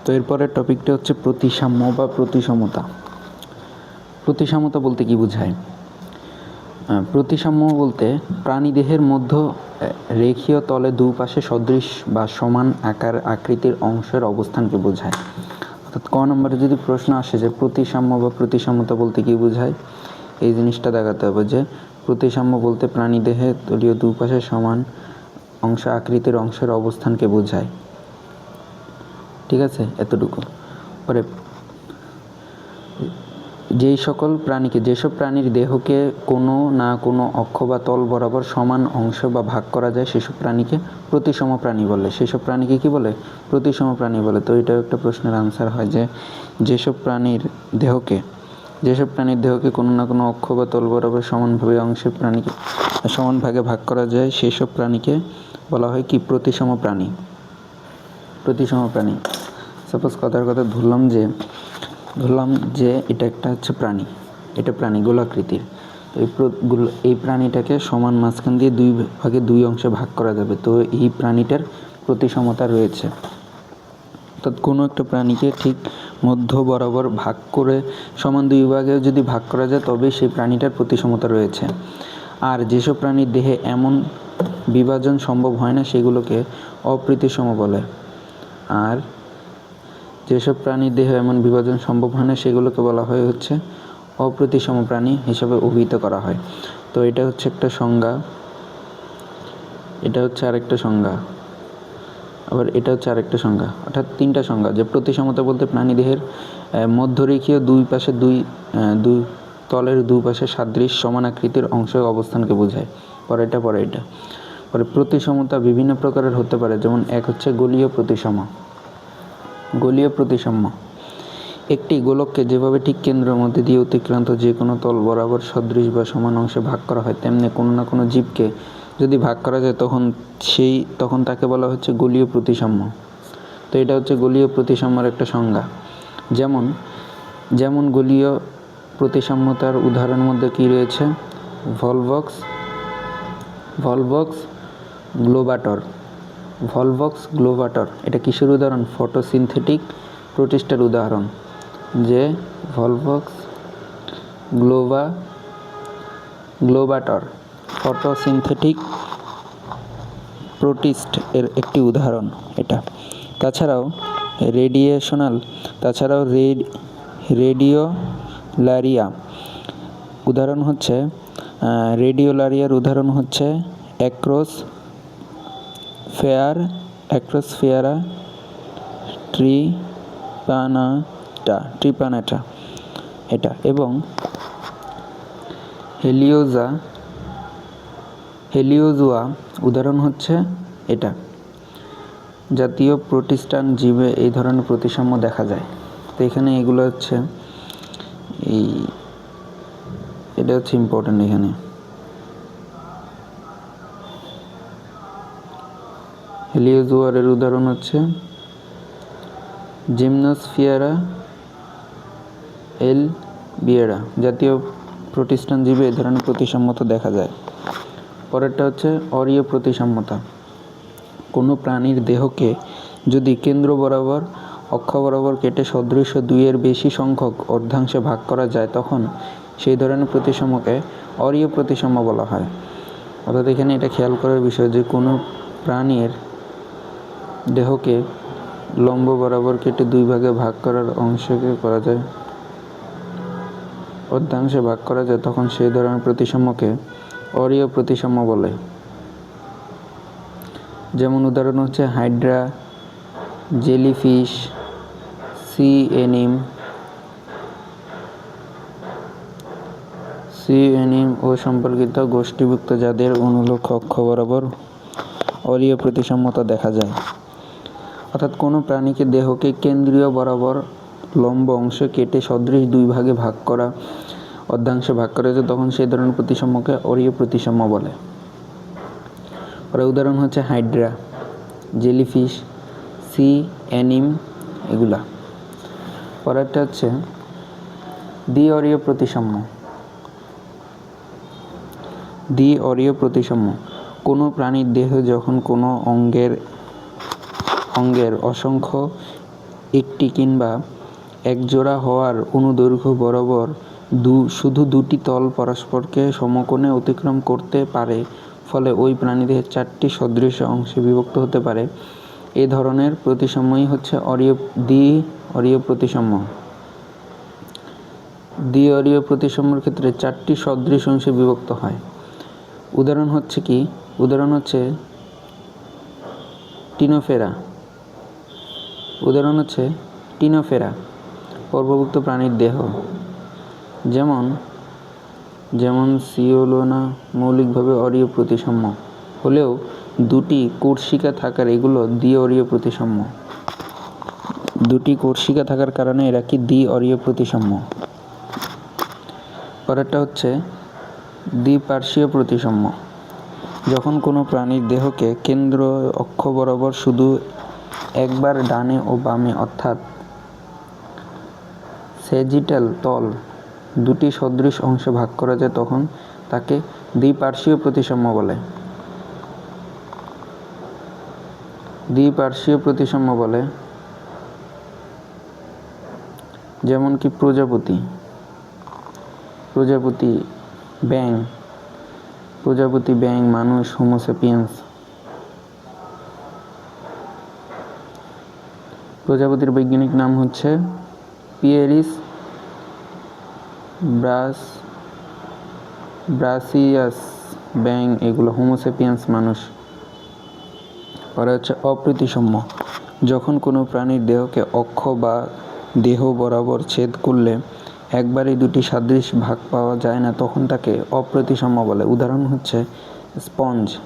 তো এরপরের টপিকটা হচ্ছে প্রতিসাম্য বা প্রতিসমতা। প্রতিসাম্যতা বলতে কি বোঝায়? প্রতিসাম্য বলতে প্রাণীদেহের মধ্য রেখীয় তলে দুপাশে সদৃশ বা সমান আকার আকৃতির অংশের অবস্থানকে বোঝায়। অর্থাৎ ক নম্বরে যদি প্রশ্ন আসে যে প্রতিসাম্য বা প্রতিসমতা বলতে কি বোঝায়, এই জিনিসটা দেখাতে হবে যে প্রতিসাম্য বলতে প্রাণীদেহের তলীয় দুপাশে সমান অংশ আকৃতির অংশের অবস্থানকে বোঝায়। ঠিক আছে, এতটুকু। পরে যেসব প্রাণীর দেহকে কোনো না কোনো অক্ষ বা তল বরাবর সমান অংশ বা ভাগ করা যায় সেসব প্রাণীকে প্রতিসম প্রাণী বলে। সেসব প্রাণীকে কি বলে? প্রতিসম প্রাণী বলে। তো এটাও একটা প্রশ্নের আনসার হয় যে যেসব প্রাণীর দেহকে কোনো না কোনো অক্ষ বা তল বরাবর সমান ভাগে ভাগ করা যায় সেসব প্রাণীকে বলা হয় কি? প্রতিসম প্রাণী। সাপোজ কথার কথা ধরলাম যে এটা একটা হচ্ছে প্রাণী গোলাকৃতির। এই প্রাণীটাকে সমান মাঝখান দিয়ে দুই অংশে ভাগ করা যাবে। তো এই প্রাণীটার প্রতিসমতা রয়েছে। অর্থাৎ কোনো একটা প্রাণীকে ঠিক মধ্য বরাবর ভাগ করে সমান দুই ভাগে যদি ভাগ করা যায় তবে সেই প্রাণীটার প্রতিসমতা রয়েছে। আর যেসব প্রাণীর দেহে এমন বিভাজন সম্ভব হয় না সেগুলোকে অপ্রতিসম বলে। আর যেসব প্রাণীর দেহে এমন বিভাজন সম্ভব হয় না সেগুলোকে বলা হয় হচ্ছে অপ্রতিসম প্রাণী হিসাবে অভিহিত করা হয়। তো এটা হচ্ছে একটা সংজ্ঞা, এটা হচ্ছে আরেকটা সংজ্ঞা, আবার এটা হচ্ছে আরেকটা সংজ্ঞা। অর্থাৎ তিনটা সংজ্ঞা। যে প্রতিসমতা বলতে প্রাণীদেহের মধ্যরেখীয় দুই তলের দুপাশে সাদৃশ সমান আকৃতির অংশ অবস্থানকে বোঝায়। পরে প্রতিসমতা বিভিন্ন প্রকারের হতে পারে। যেমন এক হচ্ছে গোলীয় প্রতিসাম্য। একটি গোলককে যেভাবে ঠিক কেন্দ্রের মধ্যে দিয়ে অতিক্রান্ত যে কোনো তল বরাবর সদৃশ বা সমান অংশে ভাগ করা হয়, তেমনি কোনো না কোনো জীবকে যদি ভাগ করা যায় তখন তাকে বলা হচ্ছে গোলীয় প্রতিসাম্য। তো এটা হচ্ছে গোলীয় প্রতিসাম্যের একটা সংজ্ঞা। যেমন গোলীয় প্রতিসাম্যতার উদাহরণের মধ্যে কি রয়েছে? ভলভক্স গ্লোবাটর। এটা কিসের উদাহরণ? ফটোসিনথেটিক প্রোটিস্টের উদাহরণ। যে ভলভক্স গ্লোবাটর ফটোসিনথেটিক প্রোটিস্ট এর একটি উদাহরণ এটা। তাছাড়াও রেডিওলারিয়া উদাহরণ হচ্ছে রেডিওলারিয়ার উদাহরণ হচ্ছে অ্যাক্রোসফেয়ারা ট্রিপানাটা এটা। এবং হেলিওজোয়া উদাহরণ হচ্ছে এটা। জাতীয় প্রোটিস্টান জীবে এই ধরনের প্রতিসাম্য দেখা যায়। তো এখানে এগুলো হচ্ছে এটা হচ্ছে ইম্পর্টেন্ট। এখানে হেলিওজোয়ারের উদাহরণ হচ্ছে জিমনোস্ফিয়ারা এলবিয়েরা। জাতীয় প্রোটিস্টান জীবে এই ধরনের প্রতিসাম্যতা দেখা যায়। পরেরটা হচ্ছে অরীয় প্রতিসাম্যতা। কোনো প্রাণীর দেহকে যদি কেন্দ্র বরাবর অক্ষ বরাবর কেটে সদৃশ দুইয়ের বেশি সংখ্যক অর্ধাংশে ভাগ করা যায় তখন সেই ধরনের প্রতিসাম্যকে অরীয় প্রতিসাম্য বলা হয়। অর্থাৎ এখানে এটা খেয়াল করার বিষয় যে কোনো প্রাণীর দেহকে লম্ব বরাবর কেটে দুই ভাগে ভাগ করার অর্ধাংশে ভাগ করা যায় তখন সেই ধরনের প্রতিসাম্যকে অরীয় প্রতিসাম্য বলে। যেমন উদাহরণ হচ্ছে হাইড্রা, জেলিফিশ, সি এনিম ও সম্পর্কিত গোষ্ঠীভুক্ত যাদের অনুলক্ষ অক্ষ বরাবর অরীয় প্রতিসাম্যতা দেখা যায়। অর্থাৎ কোনো প্রাণীকে দেহকে কেন্দ্রীয় বরাবর লম্ব অংশ কেটে সদৃশ দুই ভাগে অর্ধাংশে ভাগ করা যায় তখন সেই ধরনের প্রতিসাম্যকে অরীয় প্রতিসাম্য বলে। উদাহরণ হচ্ছে হাইড্রা, জেলিফিশ, সি এনিম এগুলা। পরেরটা হচ্ছে দ্বি-অরীয় প্রতিসাম্য। কোনো প্রাণীর দেহ যখন কোনো অঙ্গের অসংখ্য একটি কিংবা একজোড়া হওয়ার অনুদৈর্ঘ্য বরাবর শুধু দুটি তল পরস্পরকে সমকোণে অতিক্রম করতে পারে, ফলে ওই প্রাণীদেহের 4টি সদৃশ অংশে বিভক্ত হতে পারে। এ ধরনের প্রতিসাম্যই হচ্ছে দ্বি-অরীয় প্রতিসাম্য। দ্বি-অরীয় প্রতিসাম্যের ক্ষেত্রে 4টি সদৃশ অংশে বিভক্ত হয়। উদাহরণ হচ্ছে টিনোফেরা পর্বভুক্ত প্রাণীর দেহ, যেমন সিওলোনা মৌলিকভাবে অরীয় প্রতিসাম্য হলেও দুটি কোর্সিকা থাকার এগুলো দ্বি-অরীয় প্রতিসাম্য। দুটি কোর্সিকা থাকার কারণে এরা কি দ্বি-অরীয় প্রতিসাম্য। পরেরটা হচ্ছে দ্বিপার্শ্বীয় প্রতিসাম্য। যখন কোনো প্রাণীর দেহকে কেন্দ্র অক্ষ বরাবর শুধু একবার ডানে ও বামে অর্থাৎ স্যাজিটাল তল দুটি সদৃশ অংশে ভাগ করা যায়, তখন তাকে দ্বিপার্শ্বীয় প্রতিসাম্য বলে। যেমন কি প্রজাপতি, ব্যাঙ, মানুষ, হোমো স্যাপিয়েন্স। প্রজাপতির বৈজ্ঞানিক নাম হচ্ছে পিয়েরিস ব্রাসিয়াস, ব্যাঙ এগুলো, হোমো স্যাপিয়েন্স মানুষ। পরে হচ্ছে অপ্রতিসাম্য। যখন কোনো প্রাণীর দেহকে অক্ষ বা দেহ বরাবর ছেদ করলে একবারেই দুটি সাদৃশ ভাগ পাওয়া যায় না, তখন তাকে অপ্রতিসাম্য বলে। উদাহরণ হচ্ছে স্পঞ্জ।